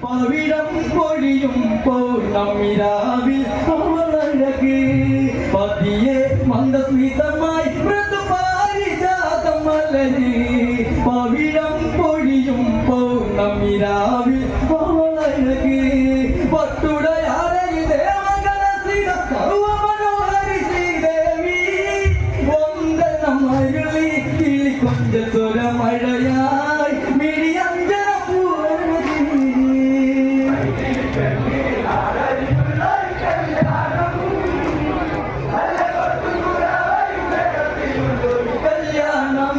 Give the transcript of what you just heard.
പവിഴം പൊഴിയും പൗർണമിരാവിൽ അവളഴക് പതിയെ മന്ദസ്മിതമായി മൃദുപാരിജാതം മലര് പവിഴം പൊഴിയും പൗർണമിരാവിൽ അവളഴക് പട്ടുടയാരയിൽ ദേവഗണ ശ്രീത സർവമനോഹരി ശ്രീദേവി വന്ദനം അരുളി കിളി കൊഞ്ച സ്വരമഴയായി മിഴിയഞ്ജന കല്യാണം